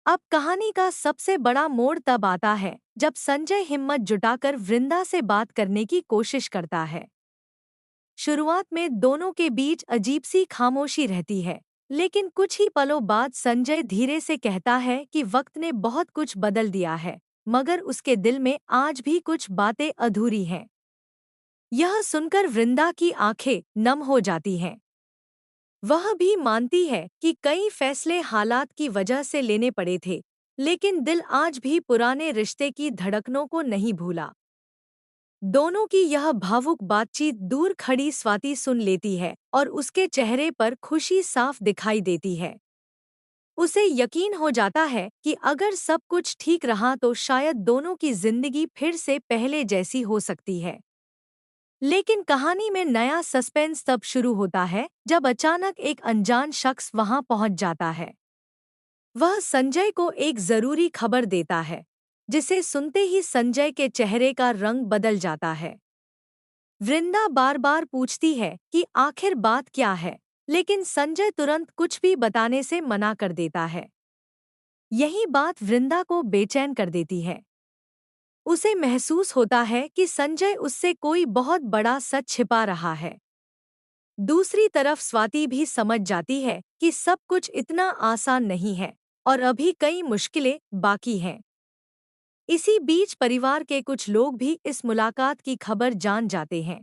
अब कहानी का सबसे बड़ा मोड़ तब आता है जब संजय हिम्मत जुटाकर वृंदा से बात करने की कोशिश करता है। शुरुआत में दोनों के बीच अजीब सी खामोशी रहती है, लेकिन कुछ ही पलों बाद संजय धीरे से कहता है कि वक्त ने बहुत कुछ बदल दिया है, मगर उसके दिल में आज भी कुछ बातें अधूरी हैं। यह सुनकर वृंदा की आंखें नम हो जाती हैं। वह भी मानती है कि कई फैसले हालात की वजह से लेने पड़े थे, लेकिन दिल आज भी पुराने रिश्ते की धड़कनों को नहीं भूला। दोनों की यह भावुक बातचीत दूर खड़ी स्वाति सुन लेती है और उसके चेहरे पर खुशी साफ दिखाई देती है। उसे यकीन हो जाता है कि अगर सब कुछ ठीक रहा तो शायद दोनों की जिंदगी फिर से पहले जैसी हो सकती है। लेकिन कहानी में नया सस्पेंस तब शुरू होता है जब अचानक एक अनजान शख्स वहां पहुंच जाता है। वह संजय को एक जरूरी खबर देता है, जिसे सुनते ही संजय के चेहरे का रंग बदल जाता है। वृंदा बार बार पूछती है कि आखिर बात क्या है, लेकिन संजय तुरंत कुछ भी बताने से मना कर देता है। यही बात वृंदा को बेचैन कर देती है। उसे महसूस होता है कि संजय उससे कोई बहुत बड़ा सच छिपा रहा है। दूसरी तरफ स्वाति भी समझ जाती है कि सब कुछ इतना आसान नहीं है और अभी कई मुश्किलें बाकी हैं। इसी बीच परिवार के कुछ लोग भी इस मुलाकात की खबर जान जाते हैं।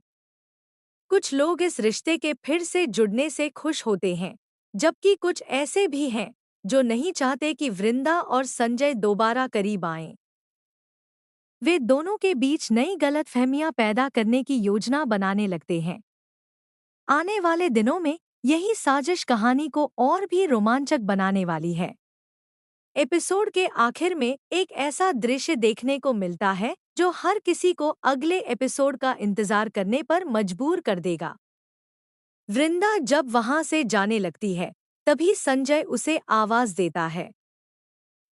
कुछ लोग इस रिश्ते के फिर से जुड़ने से खुश होते हैं, जबकि कुछ ऐसे भी हैं जो नहीं चाहते कि वृंदा और संजय दोबारा करीब आएं। वे दोनों के बीच नई गलतफहमियां पैदा करने की योजना बनाने लगते हैं। आने वाले दिनों में यही साजिश कहानी को और भी रोमांचक बनाने वाली है। एपिसोड के आखिर में एक ऐसा दृश्य देखने को मिलता है जो हर किसी को अगले एपिसोड का इंतजार करने पर मजबूर कर देगा। वृंदा जब वहां से जाने लगती है, तभी संजय उसे आवाज देता है।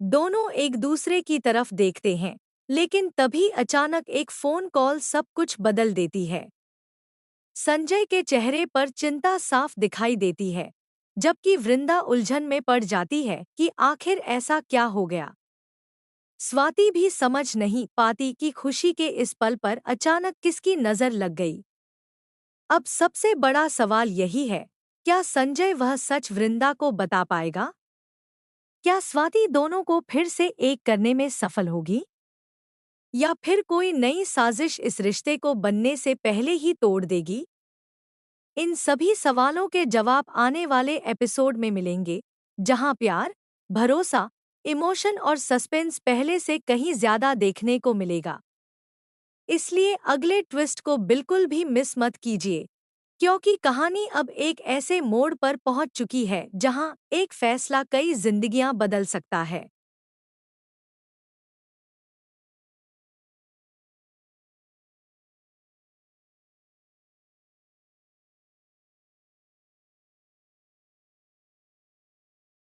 दोनों एक दूसरे की तरफ देखते हैं, लेकिन तभी अचानक एक फोन कॉल सब कुछ बदल देती है। संजय के चेहरे पर चिंता साफ दिखाई देती है, जबकि वृंदा उलझन में पड़ जाती है कि आखिर ऐसा क्या हो गया। स्वाति भी समझ नहीं पाती कि खुशी के इस पल पर अचानक किसकी नजर लग गई। अब सबसे बड़ा सवाल यही है, क्या संजय वह सच वृंदा को बता पाएगा? क्या स्वाति दोनों को फिर से एक करने में सफल होगी? या फिर कोई नई साजिश इस रिश्ते को बनने से पहले ही तोड़ देगी? इन सभी सवालों के जवाब आने वाले एपिसोड में मिलेंगे, जहां प्यार, भरोसा, इमोशन और सस्पेंस पहले से कहीं ज्यादा देखने को मिलेगा। इसलिए अगले ट्विस्ट को बिल्कुल भी मिस मत कीजिए, क्योंकि कहानी अब एक ऐसे मोड़ पर पहुंच चुकी है जहां एक फैसला कई जिंदगियां बदल सकता है।